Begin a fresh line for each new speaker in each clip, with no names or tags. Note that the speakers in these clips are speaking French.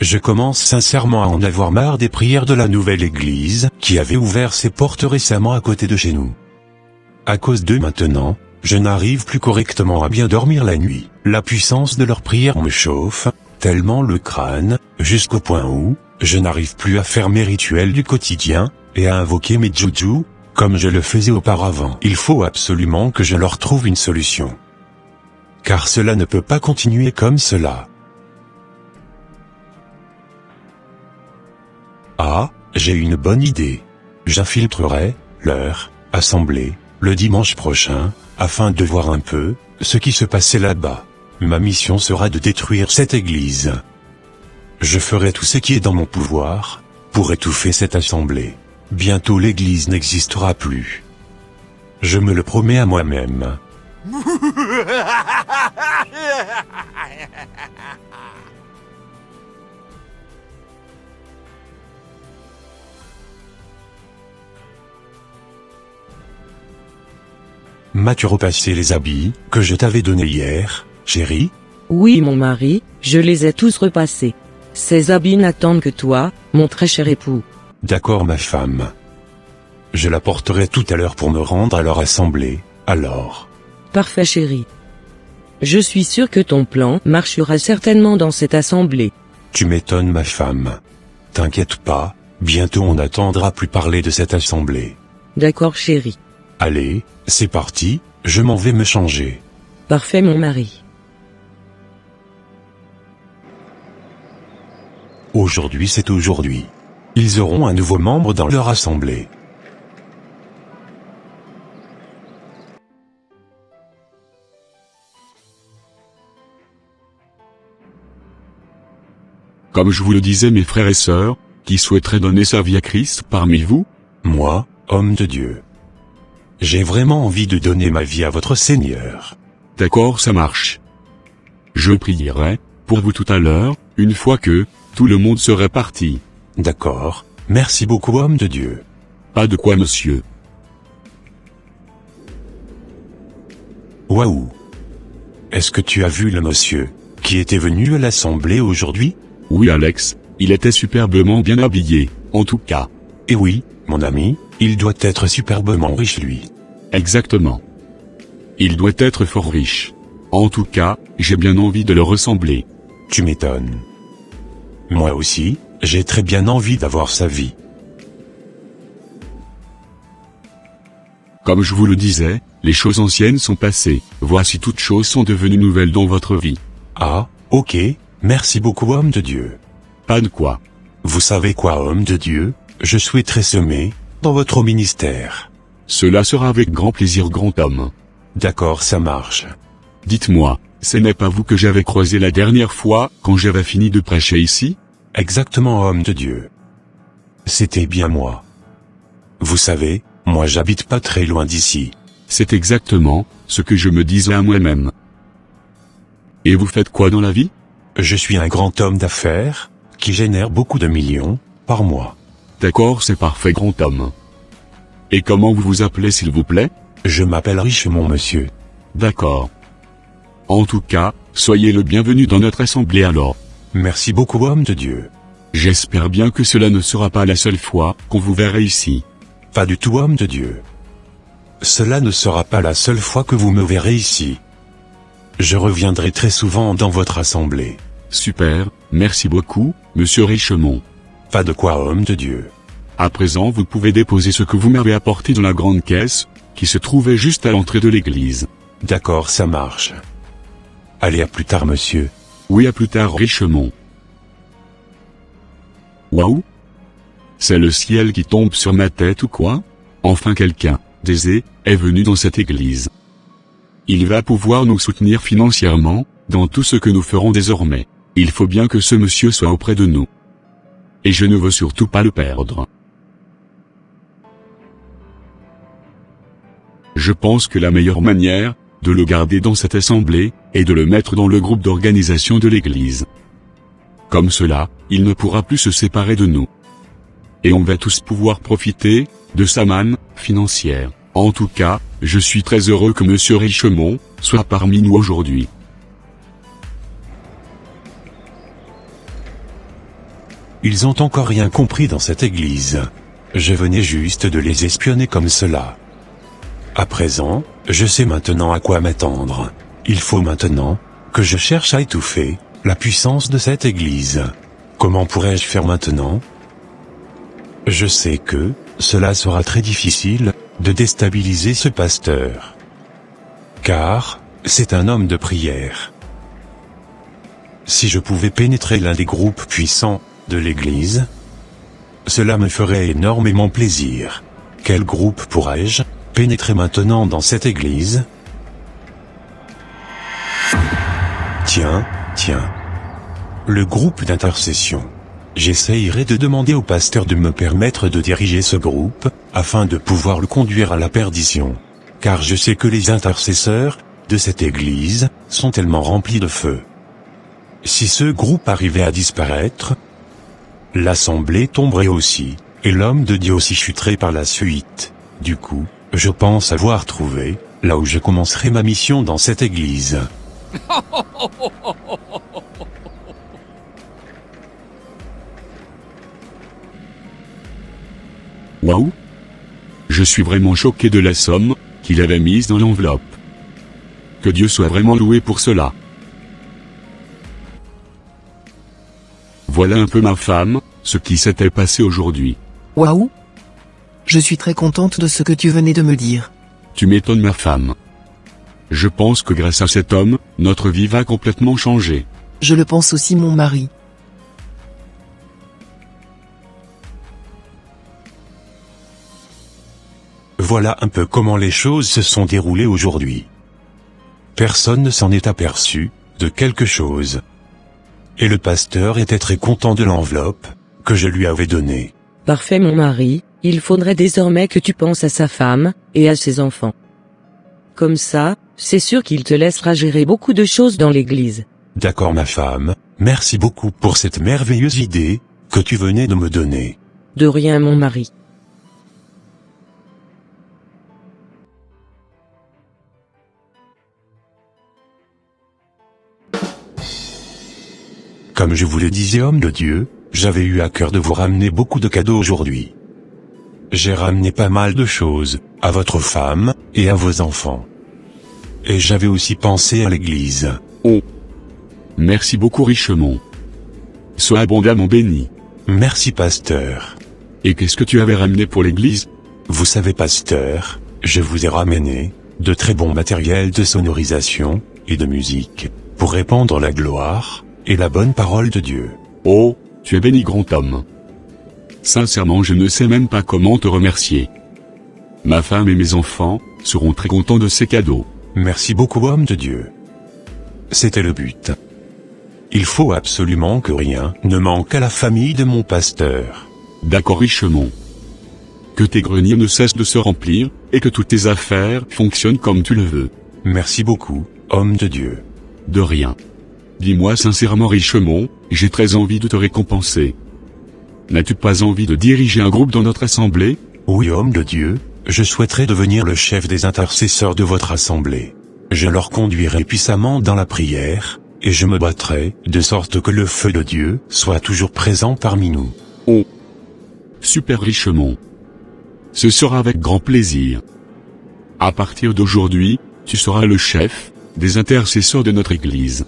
Je commence sincèrement à en avoir marre des prières de la nouvelle église, qui avait ouvert ses portes récemment à côté de chez nous. À cause d'eux maintenant, je n'arrive plus correctement à bien dormir la nuit. La puissance de leurs prières me chauffe, tellement le crâne, jusqu'au point où, je n'arrive plus à faire mes rituels du quotidien, et à invoquer mes juju, comme je le faisais auparavant. Il faut absolument que je leur trouve une solution. Car cela ne peut pas continuer comme cela. Ah, j'ai une bonne idée. J'infiltrerai leur assemblée le dimanche prochain, afin de voir un peu ce qui se passait là-bas. Ma mission sera de détruire cette église. Je ferai tout ce qui est dans mon pouvoir pour étouffer cette assemblée. Bientôt l'église n'existera plus. Je me le promets à moi-même. M'as-tu repassé les habits que je t'avais donnés hier, chérie?
Oui mon mari, je les ai tous repassés. Ces habits n'attendent que toi, mon très cher époux.
D'accord ma femme. Je la porterai tout à l'heure pour me rendre à leur assemblée, alors.
Parfait chérie. Je suis sûr que ton plan marchera certainement dans cette assemblée.
Tu m'étonnes ma femme. T'inquiète pas, bientôt on n'attendra plus parler de cette assemblée.
D'accord chérie.
Allez, c'est parti, je m'en vais me changer.
Parfait mon mari.
Aujourd'hui c'est aujourd'hui. Ils auront un nouveau membre dans leur assemblée.
Comme je vous le disais mes frères et sœurs, qui souhaiteraient donner sa vie à Christ parmi vous?
Moi, homme de Dieu. J'ai vraiment envie de donner ma vie à votre Seigneur.
D'accord, ça marche. Je prierai pour vous tout à l'heure, une fois que tout le monde serait parti.
D'accord, merci beaucoup homme de Dieu.
Pas de quoi monsieur.
Waouh! Est-ce que tu as vu le monsieur qui était venu à l'assemblée aujourd'hui?
Oui Alex, il était superbement bien habillé, en tout cas.
Et oui, mon ami, il doit être superbement riche lui.
Exactement. Il doit être fort riche. En tout cas, j'ai bien envie de le ressembler.
Tu m'étonnes. Moi aussi, j'ai très bien envie d'avoir sa vie.
Comme je vous le disais, les choses anciennes sont passées, voici toutes choses sont devenues nouvelles dans votre vie.
Ah, ok, merci beaucoup homme de Dieu.
Pas de quoi.
Vous savez quoi homme de Dieu, je souhaiterais semer dans votre ministère.
Cela sera avec grand plaisir grand homme.
D'accord ça marche.
Dites-moi, ce n'est pas vous que j'avais croisé la dernière fois, quand j'avais fini de prêcher ici?
Exactement homme de Dieu. C'était bien moi. Vous savez, moi j'habite pas très loin d'ici.
C'est exactement ce que je me disais à moi-même. Et vous faites quoi dans la vie?
Je suis un grand homme d'affaires, qui génère beaucoup de millions, par mois.
D'accord c'est parfait grand homme. Et comment vous vous appelez s'il vous plaît?
Je m'appelle Richemont monsieur.
D'accord. En tout cas, soyez le bienvenu dans notre assemblée alors.
Merci beaucoup homme de Dieu.
J'espère bien que cela ne sera pas la seule fois qu'on vous verra ici.
Pas du tout homme de Dieu. Cela ne sera pas la seule fois que vous me verrez ici. Je reviendrai très souvent dans votre assemblée.
Super, merci beaucoup, monsieur Richemont.
Pas de quoi homme de Dieu.
À présent vous pouvez déposer ce que vous m'avez apporté dans la grande caisse, qui se trouvait juste à l'entrée de l'église.
D'accord ça marche. Allez à plus tard monsieur.
Oui à plus tard Richemont. Waouh! C'est le ciel qui tombe sur ma tête ou quoi? Enfin quelqu'un, d'aisé, est venu dans cette église. Il va pouvoir nous soutenir financièrement, dans tout ce que nous ferons désormais. Il faut bien que ce monsieur soit auprès de nous. Et je ne veux surtout pas le perdre. Je pense que la meilleure manière de le garder dans cette assemblée est de le mettre dans le groupe d'organisation de l'église. Comme cela, il ne pourra plus se séparer de nous. Et on va tous pouvoir profiter de sa manne financière. En tout cas, je suis très heureux que monsieur Richemont soit parmi nous aujourd'hui.
Ils ont encore rien compris dans cette église. Je venais juste de les espionner comme cela. À présent, je sais maintenant à quoi m'attendre. Il faut maintenant que je cherche à étouffer la puissance de cette église. Comment pourrais-je faire maintenant? Je sais que cela sera très difficile de déstabiliser ce pasteur. Car c'est un homme de prière. Si je pouvais pénétrer l'un des groupes puissants de l'église, cela me ferait énormément plaisir. Quel groupe pourrais-je pénétrer maintenant dans cette église? Tiens. Le groupe d'intercession. J'essayerai de demander au pasteur de me permettre de diriger ce groupe, afin de pouvoir le conduire à la perdition. Car je sais que les intercesseurs de cette église sont tellement remplis de feu. Si ce groupe arrivait à disparaître, l'assemblée tomberait aussi, et l'homme de Dieu aussi chuterait par la suite. Du coup, je pense avoir trouvé là où je commencerai ma mission dans cette église.
Waouh! Je suis vraiment choqué de la somme qu'il avait mise dans l'enveloppe. Que Dieu soit vraiment loué pour cela. Voilà un peu ma femme, ce qui s'était passé aujourd'hui.
Waouh! Je suis très contente de ce que tu venais de me dire.
Tu m'étonnes ma femme. Je pense que grâce à cet homme, notre vie va complètement changer.
Je le pense aussi mon mari.
Voilà un peu comment les choses se sont déroulées aujourd'hui. Personne ne s'en est aperçu de quelque chose. Et le pasteur était très content de l'enveloppe que je lui avais donnée.
Parfait mon mari, il faudrait désormais que tu penses à sa femme, et à ses enfants. Comme ça, c'est sûr qu'il te laissera gérer beaucoup de choses dans l'église.
D'accord ma femme, merci beaucoup pour cette merveilleuse idée que tu venais de me donner.
De rien mon mari.
Comme je vous le disais homme de Dieu, j'avais eu à cœur de vous ramener beaucoup de cadeaux aujourd'hui. J'ai ramené pas mal de choses, à votre femme, et à vos enfants. Et j'avais aussi pensé à l'église.
Oh! Merci beaucoup Richemont. Sois abondamment béni.
Merci pasteur.
Et qu'est-ce que tu avais ramené pour l'église?
Vous savez pasteur, je vous ai ramené de très bons matériels de sonorisation et de musique, pour répandre la gloire et la bonne parole de Dieu.
Oh, tu es béni grand homme. Sincèrement je ne sais même pas comment te remercier. Ma femme et mes enfants seront très contents de ces cadeaux.
Merci beaucoup homme de Dieu. C'était le but. Il faut absolument que rien ne manque à la famille de mon pasteur.
D'accord Richemont. Que tes greniers ne cessent de se remplir, et que toutes tes affaires fonctionnent comme tu le veux.
Merci beaucoup, homme de Dieu.
De rien. Dis-moi sincèrement Richemont, j'ai très envie de te récompenser. N'as-tu pas envie de diriger un groupe dans notre assemblée?
Oui homme de Dieu, je souhaiterais devenir le chef des intercesseurs de votre assemblée. Je leur conduirai puissamment dans la prière, et je me battrai, de sorte que le feu de Dieu soit toujours présent parmi nous.
Oh! Super Richemont. Ce sera avec grand plaisir. À partir d'aujourd'hui, tu seras le chef des intercesseurs de notre église.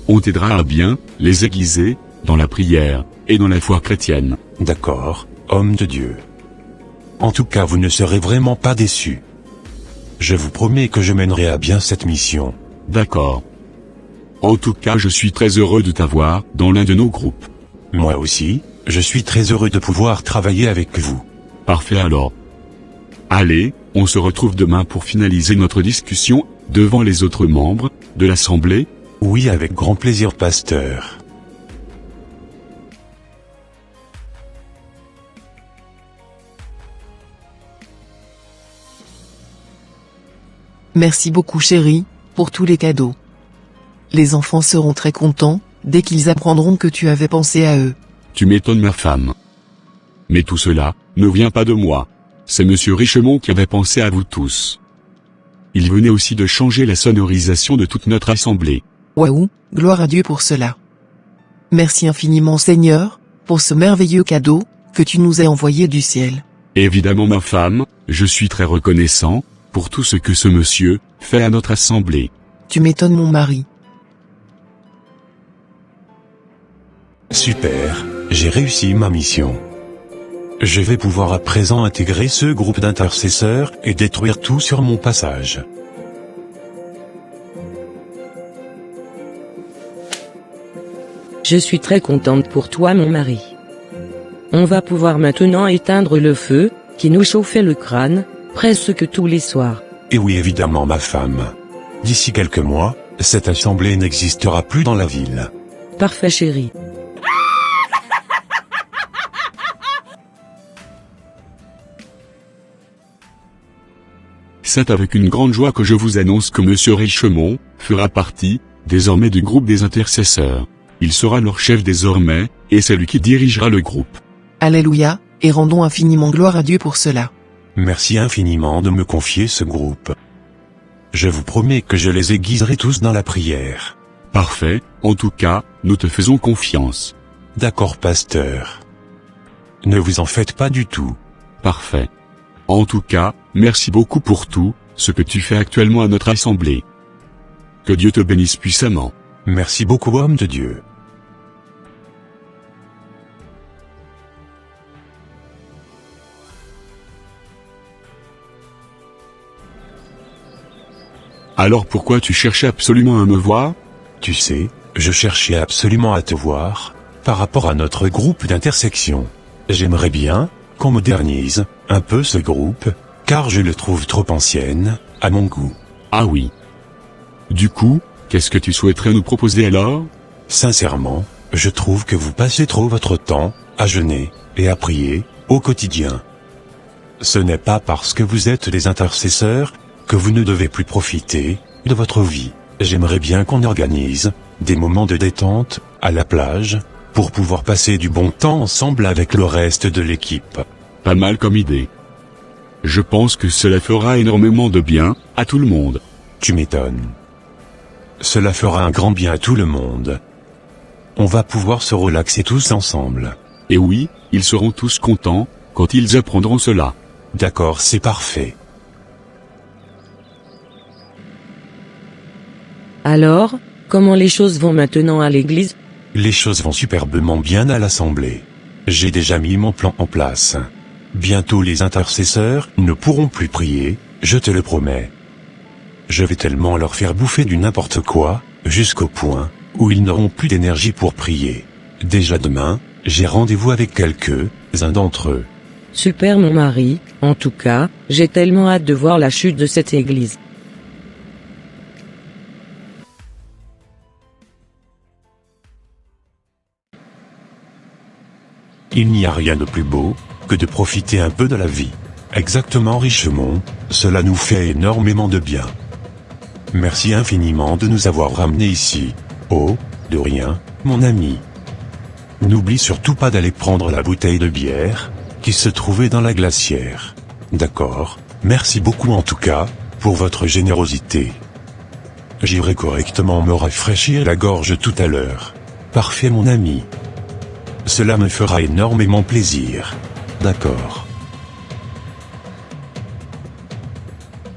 On t'aidera à bien les aiguiser dans la prière et dans la foi chrétienne.
D'accord, homme de Dieu. En tout cas vous ne serez vraiment pas déçus. Je vous promets que je mènerai à bien cette mission.
D'accord. En tout cas je suis très heureux de t'avoir dans l'un de nos groupes.
Moi aussi, je suis très heureux de pouvoir travailler avec vous.
Parfait alors. Allez, on se retrouve demain pour finaliser notre discussion devant les autres membres de l'assemblée.
Oui avec grand plaisir pasteur.
Merci beaucoup chérie, pour tous les cadeaux. Les enfants seront très contents, dès qu'ils apprendront que tu avais pensé à eux.
Tu m'étonnes ma femme. Mais tout cela ne vient pas de moi. C'est monsieur Richemont qui avait pensé à vous tous. Il venait aussi de changer la sonorisation de toute notre assemblée.
Waouh, gloire à Dieu pour cela. Merci infiniment Seigneur, pour ce merveilleux cadeau, que tu nous as envoyé du ciel.
Évidemment ma femme, je suis très reconnaissant, pour tout ce que ce monsieur, fait à notre assemblée.
Tu m'étonnes mon mari.
Super, j'ai réussi ma mission. Je vais pouvoir à présent intégrer ce groupe d'intercesseurs et détruire tout sur mon passage.
Je suis très contente pour toi mon mari. On va pouvoir maintenant éteindre le feu, qui nous chauffait le crâne, presque tous les soirs.
Et oui évidemment ma femme. D'ici quelques mois, cette assemblée n'existera plus dans la ville.
Parfait chérie.
C'est avec une grande joie que je vous annonce que monsieur Richemont fera partie, désormais du groupe des intercesseurs. Il sera leur chef désormais, et c'est lui qui dirigera le groupe.
Alléluia, et rendons infiniment gloire à Dieu pour cela.
Merci infiniment de me confier ce groupe. Je vous promets que je les aiguiserai tous dans la prière.
Parfait, en tout cas, nous te faisons confiance.
D'accord pasteur. Ne vous en faites pas du tout.
Parfait. En tout cas, merci beaucoup pour tout, ce que tu fais actuellement à notre assemblée. Que Dieu te bénisse puissamment.
Merci beaucoup homme de Dieu.
Alors pourquoi tu cherchais absolument à me voir?
Tu sais, je cherchais absolument à te voir, par rapport à notre groupe d'intersection. J'aimerais bien qu'on modernise un peu ce groupe, car je le trouve trop ancienne, à mon goût.
Ah oui. Du coup, qu'est-ce que tu souhaiterais nous proposer alors?
Sincèrement, je trouve que vous passez trop votre temps à jeûner et à prier au quotidien. Ce n'est pas parce que vous êtes des intercesseurs que vous ne devez plus profiter de votre vie. J'aimerais bien qu'on organise des moments de détente à la plage pour pouvoir passer du bon temps ensemble avec le reste de l'équipe.
Pas mal comme idée. Je pense que cela fera énormément de bien à tout le monde.
Tu m'étonnes. Cela fera un grand bien à tout le monde. On va pouvoir se relaxer tous ensemble.
Et oui, ils seront tous contents quand ils apprendront cela.
D'accord, c'est parfait.
Alors, comment les choses vont maintenant à l'église?
Les choses vont superbement bien à l'assemblée. J'ai déjà mis mon plan en place. Bientôt les intercesseurs ne pourront plus prier, je te le promets. Je vais tellement leur faire bouffer du n'importe quoi, jusqu'au point où ils n'auront plus d'énergie pour prier. Déjà demain, j'ai rendez-vous avec quelques-uns d'entre eux.
Super mon mari, en tout cas, j'ai tellement hâte de voir la chute de cette église.
Il n'y a rien de plus beau que de profiter un peu de la vie. Exactement Richemont, cela nous fait énormément de bien. Merci infiniment de nous avoir ramenés ici. Oh, de rien, mon ami. N'oublie surtout pas d'aller prendre la bouteille de bière qui se trouvait dans la glacière. D'accord, merci beaucoup en tout cas, pour votre générosité. J'irai correctement me rafraîchir la gorge tout à l'heure. Parfait mon ami. Cela me fera énormément plaisir. D'accord.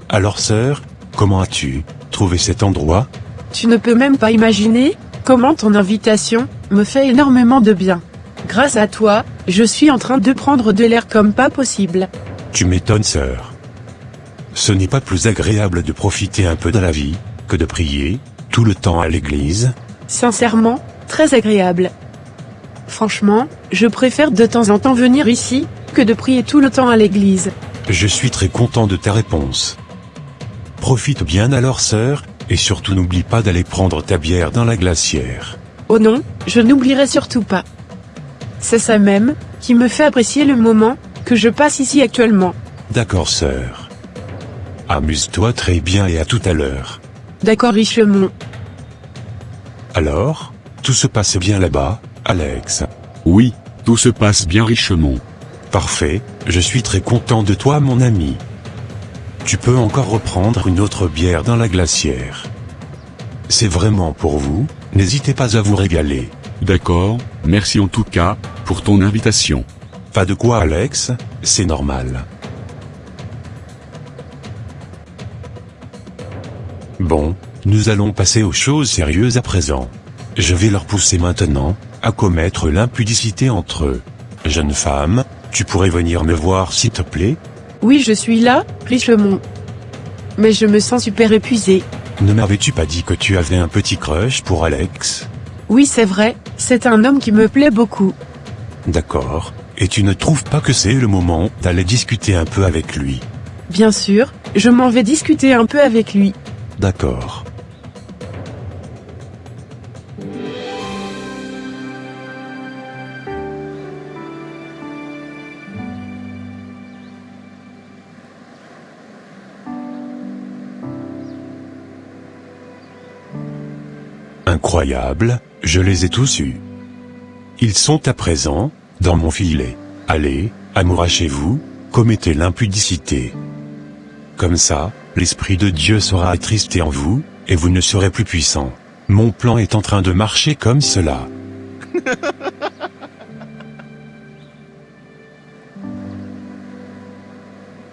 Alors sœur, comment as-tu trouvé cet endroit?
Tu ne peux même pas imaginer comment ton invitation me fait énormément de bien. Grâce à toi, je suis en train de prendre de l'air comme pas possible.
Tu m'étonnes sœur. Ce n'est pas plus agréable de profiter un peu de la vie que de prier tout le temps à l'église?
Sincèrement, très agréable. Franchement, je préfère de temps en temps venir ici, que de prier tout le temps à l'église.
Je suis très content de ta réponse. Profite bien alors sœur, et surtout n'oublie pas d'aller prendre ta bière dans la glacière.
Oh non, je n'oublierai surtout pas. C'est ça même, qui me fait apprécier le moment, que je passe ici actuellement.
D'accord sœur. Amuse-toi très bien et à tout à l'heure.
D'accord Richemont.
Alors, tout se passe bien là-bas, Alex?
Oui, tout se passe bien Richemont.
Parfait, je suis très content de toi mon ami. Tu peux encore reprendre une autre bière dans la glacière. C'est vraiment pour vous, n'hésitez pas à vous régaler.
D'accord, merci en tout cas, pour pour ton invitation.
Pas de quoi Alex, c'est normal. Bon, nous allons passer aux choses sérieuses à présent. Je vais leur pousser maintenant, à commettre l'impudicité entre eux. Jeune femme, tu pourrais venir me voir s'il te plaît?
Oui, je suis là, Richemont. Mais je me sens super épuisée.
Ne m'avais-tu pas dit que tu avais un petit crush pour Alex?
Oui, c'est vrai, c'est un homme qui me plaît beaucoup.
D'accord, et tu ne trouves pas que c'est le moment d'aller discuter un peu avec lui?
Bien sûr, je m'en vais discuter un peu avec lui.
D'accord. Incroyable, je les ai tous eus. Ils sont à présent, dans mon filet. Allez, amourachez-vous, commettez l'impudicité. Comme ça, l'Esprit de Dieu sera attristé en vous, et vous ne serez plus puissant. Mon plan est en train de marcher comme cela.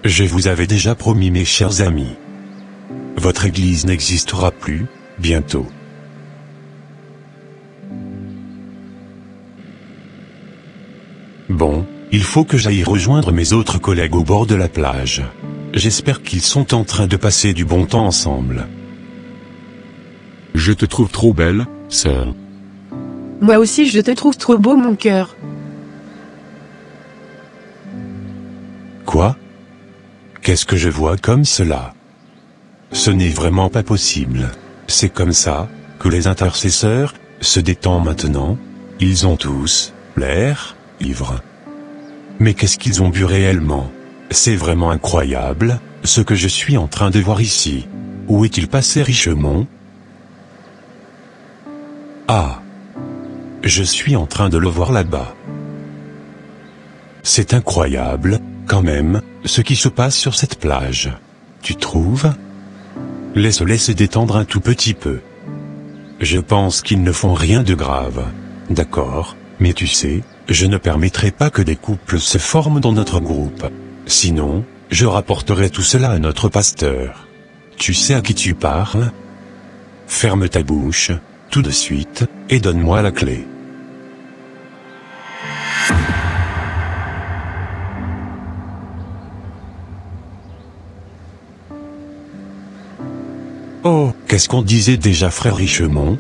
Je vous avais déjà promis, mes chers amis. Votre église n'existera plus, bientôt. Bon, il faut que j'aille rejoindre mes autres collègues au bord de la plage. J'espère qu'ils sont en train de passer du bon temps ensemble.
Je te trouve trop belle, sœur.
Moi aussi je te trouve trop beau mon cœur.
Quoi? Qu'est-ce que je vois comme cela? Ce n'est vraiment pas possible. C'est comme ça, que les intercesseurs, se détendent maintenant. Ils ont tous, l'air, ivres. Mais qu'est-ce qu'ils ont bu réellement? C'est vraiment incroyable, ce que je suis en train de voir ici. Où est-il passé Richemont? Ah! Je suis en train de le voir là-bas. C'est incroyable, quand même, ce qui se passe sur cette plage. Tu trouves? Laisse-les se détendre un tout petit peu. Je pense qu'ils ne font rien de grave. D'accord, mais tu sais, je ne permettrai pas que des couples se forment dans notre groupe. Sinon, je rapporterai tout cela à notre pasteur. Tu sais à qui tu parles? Ferme ta bouche, tout de suite, et donne-moi la clé. Oh, qu'est-ce qu'on disait déjà, frère Richemont?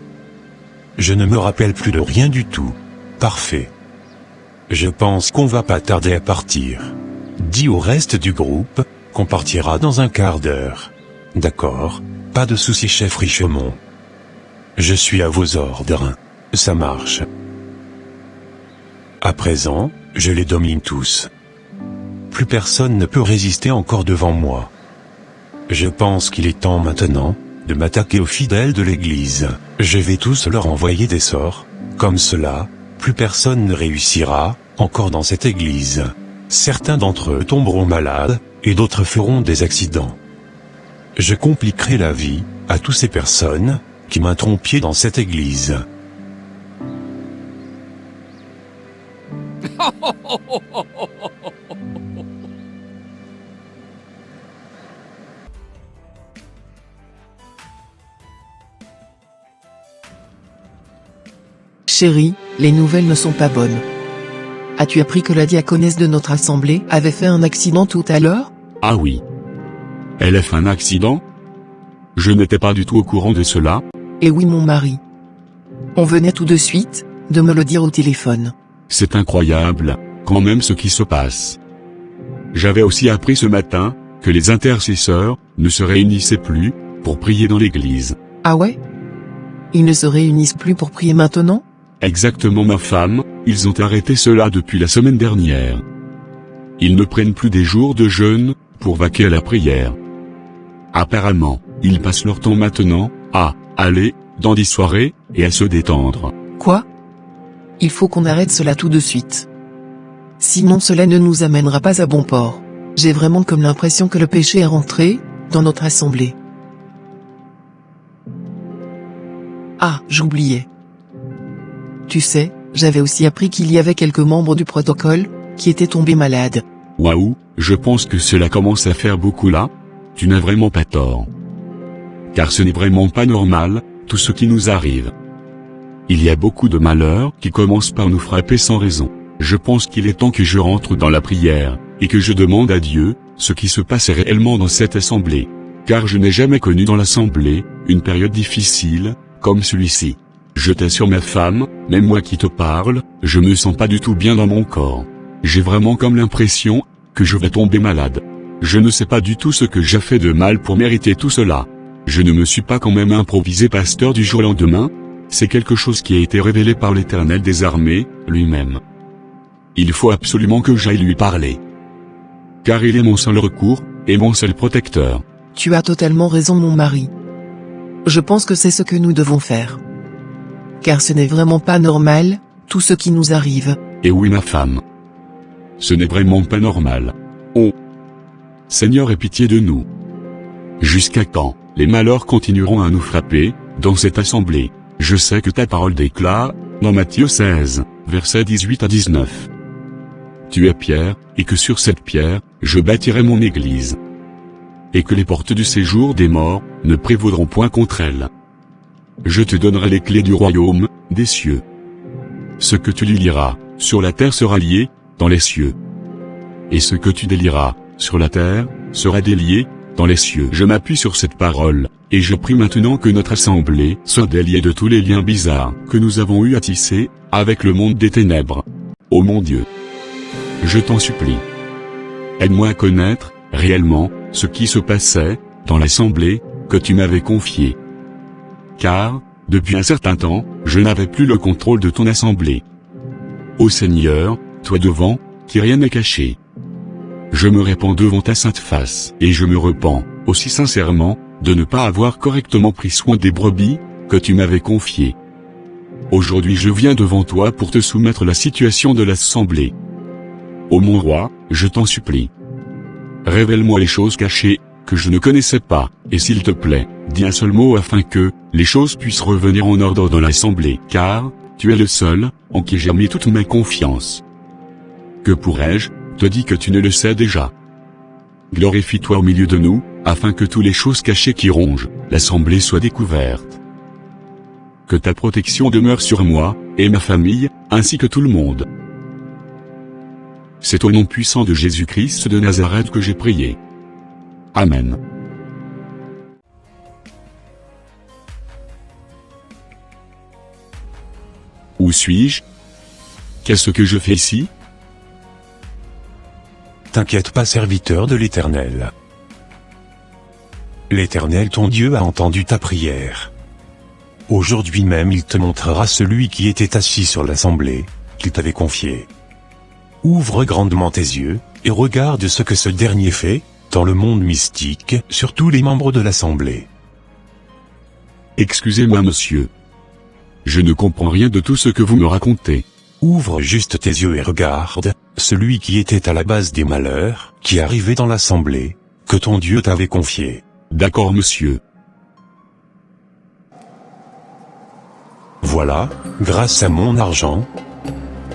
Je ne me rappelle plus de rien du tout. Parfait. Je pense qu'on va pas tarder à partir. Dis au reste du groupe qu'on partira dans un quart d'heure. D'accord, pas de souci, chef Richemont. Je suis à vos ordres. Ça marche. À présent, je les domine tous. Plus personne ne peut résister encore devant moi. Je pense qu'il est temps maintenant de m'attaquer aux fidèles de l'Église. Je vais tous leur envoyer des sorts. Comme cela, plus personne ne réussira encore dans cette Église. Certains d'entre eux tomberont malades, et d'autres feront des accidents. Je compliquerai la vie à toutes ces personnes qui mettront pied dans cette Église.
Chérie, les nouvelles ne sont pas bonnes. As-tu appris que la diaconesse de notre assemblée avait fait un accident tout à l'heure?
Ah oui. Elle a fait un accident? Je n'étais pas du tout au courant de cela.
Eh oui, mon mari. On venait tout de suite de me le dire au téléphone.
C'est incroyable, quand même, ce qui se passe. J'avais aussi appris ce matin que les intercesseurs ne se réunissaient plus pour prier dans l'église.
Ah ouais? Ils ne se réunissent plus pour prier maintenant?
Exactement, ma femme, ils ont arrêté cela depuis la semaine dernière. Ils ne prennent plus des jours de jeûne pour vaquer à la prière. Apparemment, ils passent leur temps maintenant à aller dans des soirées et à se détendre.
Quoi? Il faut qu'on arrête cela tout de suite. Sinon cela ne nous amènera pas à bon port. J'ai vraiment comme l'impression que le péché est rentré dans notre assemblée. Ah, j'oubliais. Tu sais, J'avais aussi appris qu'il y avait quelques membres du protocole qui étaient tombés malades.
Waouh, je pense que cela commence à faire beaucoup là. Tu n'as vraiment pas tort. Car ce n'est vraiment pas normal, tout ce qui nous arrive. Il y a beaucoup de malheurs qui commencent par nous frapper sans raison. Je pense qu'il est temps que je rentre dans la prière, et que je demande à Dieu, ce qui se passe réellement dans cette assemblée. Car je n'ai jamais connu dans l'assemblée, une période difficile, comme celui-ci. Je t'assure ma femme, même moi qui te parle, je me sens pas du tout bien dans mon corps. J'ai vraiment comme l'impression, que je vais tomber malade. Je ne sais pas du tout ce que j'ai fait de mal pour mériter tout cela. Je ne me suis pas quand même improvisé pasteur du jour au lendemain. C'est quelque chose qui a été révélé par l'Éternel des armées, lui-même. Il faut absolument que j'aille lui parler. Car il est mon seul recours, et mon seul protecteur.
Tu as totalement raison mon mari. Je pense que c'est ce que nous devons faire. Car ce n'est vraiment pas normal, tout ce qui nous arrive.
Et oui ma femme. Ce n'est vraiment pas normal. Oh. Seigneur aie pitié de nous. Jusqu'à quand, les malheurs continueront à nous frapper, dans cette assemblée? Je sais que ta parole déclare, dans Matthieu 16, versets 18 à 19. Tu es pierre, et que sur cette pierre, je bâtirai mon église. Et que les portes du séjour des morts, ne prévaudront point contre elle. Je te donnerai les clés du royaume, des cieux. Ce que tu liras, sur la terre sera lié, dans les cieux. Et ce que tu délieras, sur la terre, sera délié, dans les cieux. Je m'appuie sur cette parole, et je prie maintenant que notre assemblée soit déliée de tous les liens bizarres que nous avons eu à tisser, avec le monde des ténèbres. Ô mon Dieu! Je t'en supplie. Aide-moi à connaître, réellement, ce qui se passait, dans l'assemblée, que tu m'avais confiée. Car, depuis un certain temps, je n'avais plus le contrôle de ton assemblée. Ô Seigneur, toi devant, qui rien n'est caché. Je me répands devant ta sainte face, et je me repens, aussi sincèrement, de ne pas avoir correctement pris soin des brebis, que tu m'avais confiées. Aujourd'hui je viens devant toi pour te soumettre la situation de l'assemblée. Ô mon roi, je t'en supplie. Révèle-moi les choses cachées, que je ne connaissais pas, et s'il te plaît, dis un seul mot afin que, les choses puissent revenir en ordre dans l'assemblée, car, tu es le seul, en qui j'ai mis toute ma confiance. Que pourrais-je, te dis que tu ne le sais déjà. Glorifie-toi au milieu de nous, afin que toutes les choses cachées qui rongent l'assemblée soient découvertes. Que ta protection demeure sur moi, et ma famille, ainsi que tout le monde. C'est au nom puissant de Jésus-Christ de Nazareth que j'ai prié. Amen. Où suis-je? Qu'est-ce que je fais ici?
T'inquiète pas, serviteur de l'Éternel. L'Éternel ton Dieu a entendu ta prière. Aujourd'hui même il te montrera celui qui était assis sur l'assemblée, qu'il t'avait confié. Ouvre grandement tes yeux, et regarde ce que ce dernier fait, dans le monde mystique, sur tous les membres de l'assemblée.
Excusez-moi monsieur. Je ne comprends rien de tout ce que vous me racontez.
Ouvre juste tes yeux et regarde, celui qui était à la base des malheurs, qui arrivait dans l'assemblée, que ton Dieu t'avait confié.
D'accord monsieur.
Voilà, grâce à mon argent,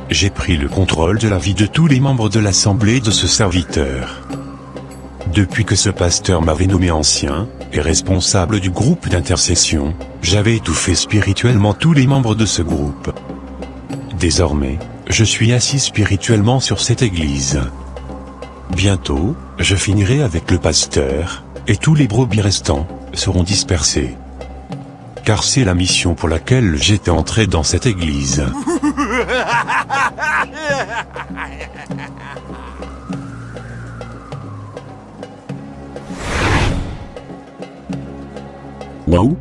j'ai pris le contrôle de la vie de tous les membres de l'assemblée de ce serviteur. Depuis que ce pasteur m'avait nommé ancien, et responsable du groupe d'intercession, j'avais étouffé spirituellement tous les membres de ce groupe. Désormais, je suis assis spirituellement sur cette église. Bientôt, je finirai avec le pasteur, et tous les brebis restants seront dispersés. Car c'est la mission pour laquelle j'étais entré dans cette église.
Waouh!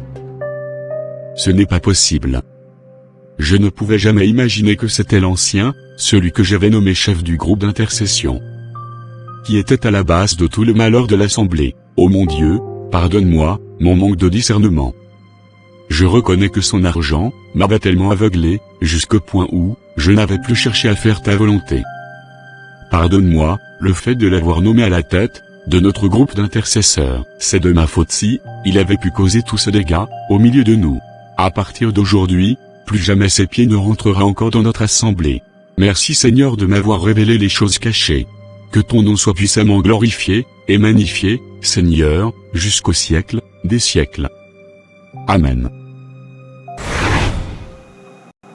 Ce n'est pas possible. Je ne pouvais jamais imaginer que c'était l'ancien, celui que j'avais nommé chef du groupe d'intercession, qui était à la base de tout le malheur de l'assemblée. Oh mon Dieu, pardonne-moi, mon manque de discernement. Je reconnais que son argent m'avait tellement aveuglé, jusqu'au point où je n'avais plus cherché à faire ta volonté. Pardonne-moi, le fait de l'avoir nommé à la tête de notre groupe d'intercesseurs. C'est de ma faute si il avait pu causer tout ce dégât au milieu de nous. À partir d'aujourd'hui, plus jamais ses pieds ne rentrera encore dans notre assemblée. Merci Seigneur de m'avoir révélé les choses cachées. Que ton nom soit puissamment glorifié et magnifié, Seigneur, jusqu'au siècle des siècles. Amen.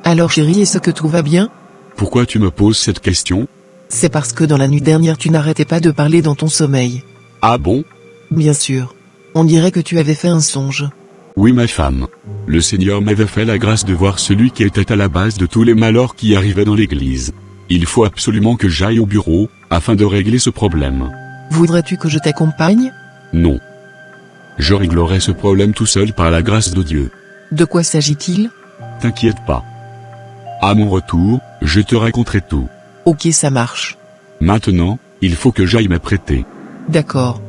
Alors chérie, est-ce que tout va bien?
Pourquoi tu me poses cette question?
C'est parce que dans la nuit dernière tu n'arrêtais pas de parler dans ton sommeil.
Ah bon?
Bien sûr. On dirait que tu avais fait un songe.
Oui ma femme. Le Seigneur m'avait fait la grâce de voir celui qui était à la base de tous les malheurs qui arrivaient dans l'église. Il faut absolument que j'aille au bureau, afin de régler ce problème.
Voudrais-tu que je t'accompagne?
Non. Je réglerai ce problème tout seul par la grâce de Dieu.
De quoi s'agit-il?
T'inquiète pas. À mon retour, je te raconterai tout.
Ok, ça marche.
Maintenant, il faut que j'aille m'apprêter.
D'accord.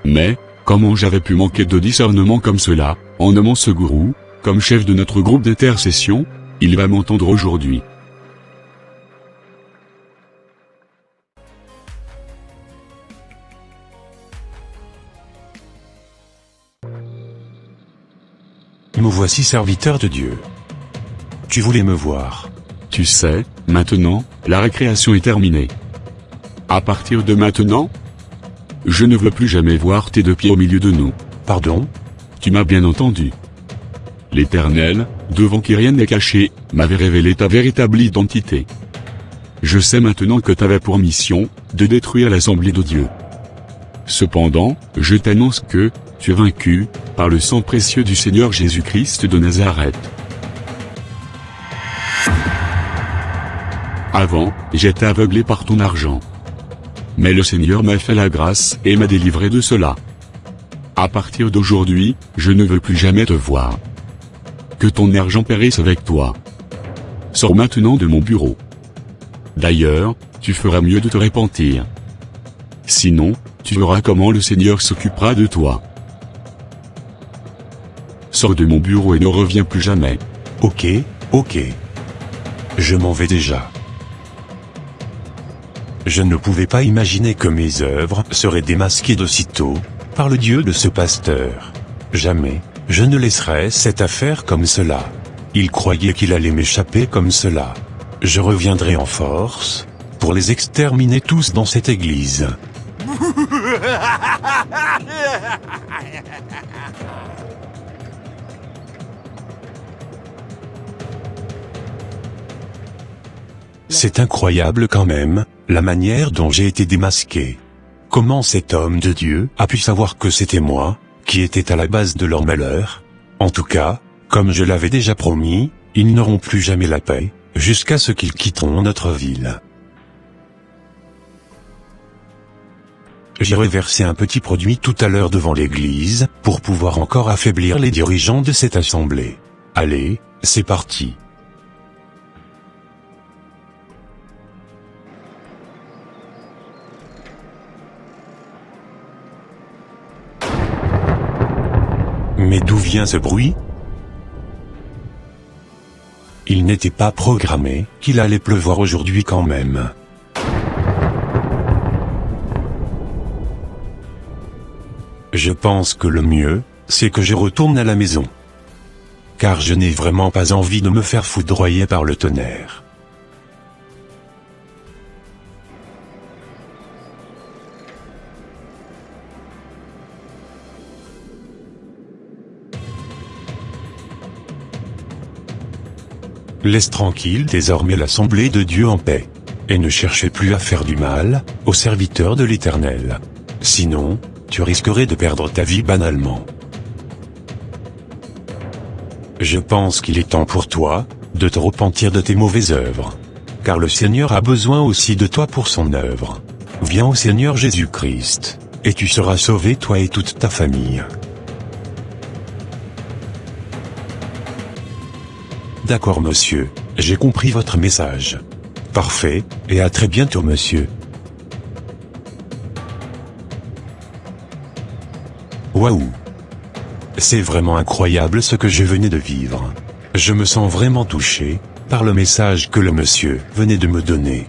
Mais, comment j'avais pu manquer de discernement comme cela, en nommant ce gourou, comme chef de notre groupe d'intercession? Il va m'entendre aujourd'hui.
Me voici serviteur de Dieu. Tu voulais me voir.
Tu sais, maintenant, la récréation est terminée. À partir de maintenant, je ne veux plus jamais voir tes deux pieds au milieu de nous.
Pardon?
Tu m'as bien entendu. L'Éternel, devant qui rien n'est caché, m'avait révélé ta véritable identité. Je sais maintenant que tu avais pour mission, de détruire l'Assemblée de Dieu. Cependant, je t'annonce que, tu es vaincu, par le sang précieux du Seigneur Jésus-Christ de Nazareth. Avant, j'étais aveuglé par ton argent. Mais le Seigneur m'a fait la grâce et m'a délivré de cela. À partir d'aujourd'hui, je ne veux plus jamais te voir. Que ton argent périsse avec toi. Sors maintenant de mon bureau. D'ailleurs, tu feras mieux de te repentir. Sinon, tu verras comment le Seigneur s'occupera de toi. Sors de mon bureau et ne reviens plus jamais.
Ok, ok. Je m'en vais déjà. Je ne pouvais pas imaginer que mes œuvres seraient démasquées de sitôt, par le Dieu de ce pasteur. Jamais, je ne laisserai cette affaire comme cela. Il croyait qu'il allait m'échapper comme cela. Je reviendrai en force, pour les exterminer tous dans cette église. C'est incroyable quand même, la manière dont j'ai été démasqué. Comment cet homme de Dieu a pu savoir que c'était moi, qui était à la base de leur malheur? En tout cas, comme je l'avais déjà promis, ils n'auront plus jamais la paix, jusqu'à ce qu'ils quitteront notre ville. J'ai reversé un petit produit tout à l'heure devant l'église, pour pouvoir encore affaiblir les dirigeants de cette assemblée. Allez, c'est parti. Mais d'où vient ce bruit? Il n'était pas programmé qu'il allait pleuvoir aujourd'hui quand même. Je pense que le mieux, c'est que je retourne à la maison. Car je n'ai vraiment pas envie de me faire foudroyer par le tonnerre. Laisse tranquille désormais l'Assemblée de Dieu en paix. Et ne cherchez plus à faire du mal, aux serviteurs de l'Éternel. Sinon, tu risquerais de perdre ta vie banalement. Je pense qu'il est temps pour toi, de te repentir de tes mauvaises œuvres. Car le Seigneur a besoin aussi de toi pour son œuvre. Viens au Seigneur Jésus-Christ, et tu seras sauvé toi et toute ta famille. D'accord monsieur, j'ai compris votre message. Parfait, et à très bientôt monsieur. Waouh! C'est vraiment incroyable ce que je venais de vivre. Je me sens vraiment touché, par le message que le monsieur venait de me donner.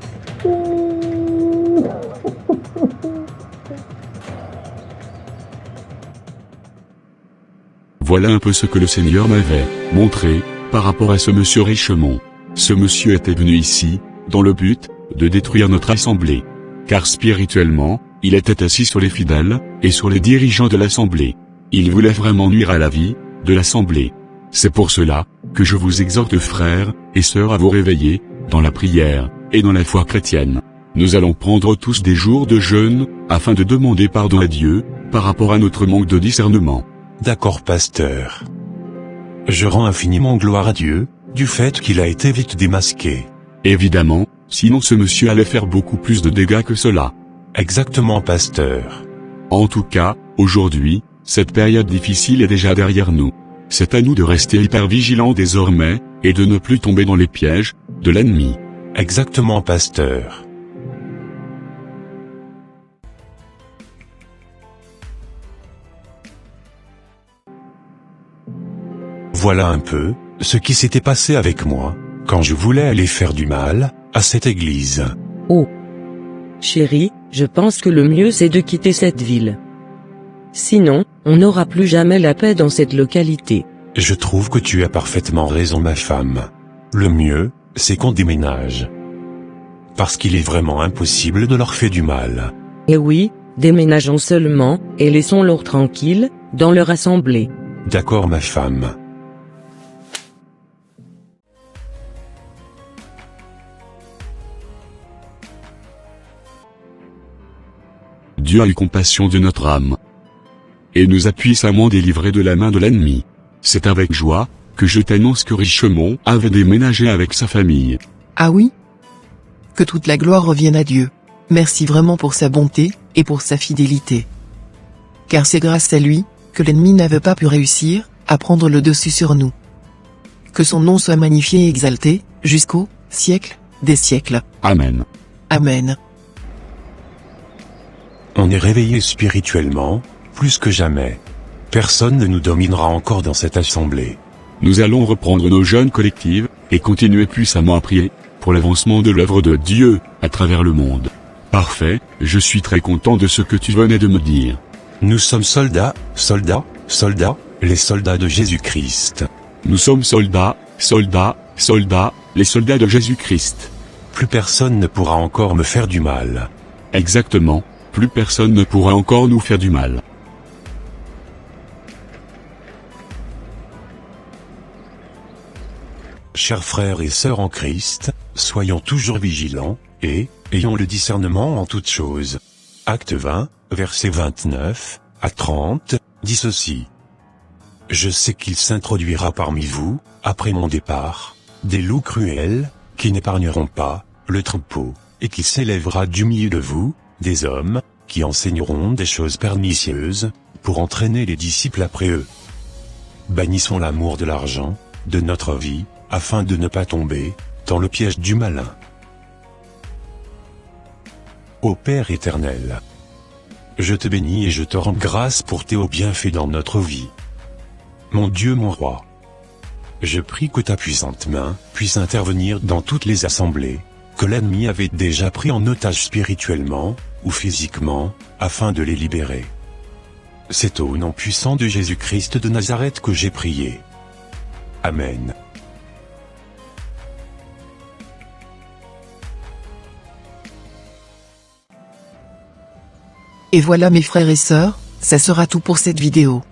Voilà un peu ce que le Seigneur m'avait montré, par rapport à ce monsieur Richemont. Ce monsieur était venu ici, dans le but de détruire notre assemblée. Car spirituellement, il était assis sur les fidèles, et sur les dirigeants de l'assemblée. Il voulait vraiment nuire à la vie de l'assemblée. C'est pour cela que je vous exhorte frères et sœurs à vous réveiller, dans la prière, et dans la foi chrétienne. Nous allons prendre tous des jours de jeûne, afin de demander pardon à Dieu, par rapport à notre manque de discernement.
D'accord pasteur. Je rends infiniment gloire à Dieu, du fait qu'il a été vite démasqué.
Évidemment, sinon ce monsieur allait faire beaucoup plus de dégâts que cela.
Exactement pasteur.
En tout cas, aujourd'hui, cette période difficile est déjà derrière nous. C'est à nous de rester hyper vigilants désormais, et de ne plus tomber dans les pièges de l'ennemi.
Exactement pasteur. Voilà un peu ce qui s'était passé avec moi, quand je voulais aller faire du mal à cette église.
Oh. Chérie, je pense que le mieux c'est de quitter cette ville. Sinon, on n'aura plus jamais la paix dans cette localité.
Je trouve que tu as parfaitement raison ma femme. Le mieux, c'est qu'on déménage. Parce qu'il est vraiment impossible de leur faire du mal.
Et oui, déménageons seulement, et laissons-leur tranquilles, dans leur assemblée.
D'accord ma femme.
Dieu a eu compassion de notre âme, et nous a puissamment délivrés de la main de l'ennemi. C'est avec joie que je t'annonce que Richemont avait déménagé avec sa famille.
Ah oui? Que toute la gloire revienne à Dieu. Merci vraiment pour sa bonté, et pour sa fidélité. Car c'est grâce à lui, que l'ennemi n'avait pas pu réussir, à prendre le dessus sur nous. Que son nom soit magnifié et exalté, jusqu'au siècle des siècles.
Amen.
Amen.
On est réveillé spirituellement, plus que jamais. Personne ne nous dominera encore dans cette assemblée.
Nous allons reprendre nos jeûnes collectives, et continuer puissamment à prier, pour l'avancement de l'œuvre de Dieu, à travers le monde. Parfait, je suis très content de ce que tu venais de me dire.
Nous sommes soldats, les soldats de Jésus-Christ.
Nous sommes soldats, les soldats de Jésus-Christ.
Plus personne ne pourra encore me faire du mal.
Exactement, plus personne ne pourra encore nous faire du mal.
Chers frères et sœurs en Christ, soyons toujours vigilants, et ayons le discernement en toutes choses. Acte 20, versets 29 à 30, dit ceci. Je sais qu'il s'introduira parmi vous, après mon départ, des loups cruels, qui n'épargneront pas le troupeau, et qu'il s'élèvera du milieu de vous, des hommes, qui enseigneront des choses pernicieuses, pour entraîner les disciples après eux. Bannissons l'amour de l'argent, de notre vie, afin de ne pas tomber dans le piège du malin. Ô Père éternel, je te bénis et je te rends grâce pour tes hauts bienfaits dans notre vie. Mon Dieu mon roi, je prie que ta puissante main puisse intervenir dans toutes les assemblées, que l'ennemi avait déjà pris en otage spirituellement, ou physiquement, afin de les libérer. C'est au nom puissant de Jésus-Christ de Nazareth que j'ai prié. Amen.
Et voilà mes frères et sœurs, ça sera tout pour cette vidéo.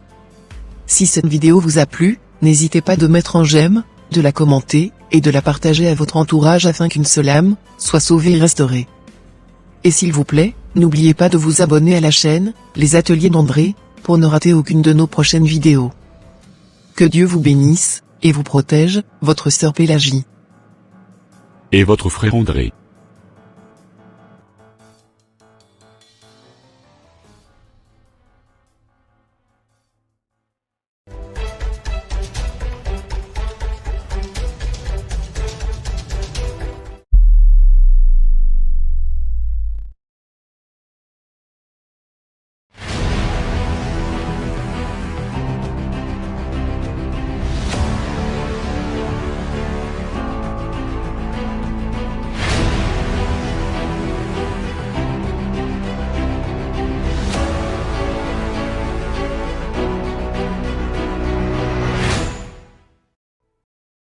Si cette vidéo vous a plu, n'hésitez pas de mettre un j'aime, de la commenter, et de la partager à votre entourage afin qu'une seule âme soit sauvée et restaurée. Et s'il vous plaît, n'oubliez pas de vous abonner à la chaîne, Les Ateliers d'André, pour ne rater aucune de nos prochaines vidéos. Que Dieu vous bénisse, et vous protège, votre sœur Pélagie.
Et votre frère André.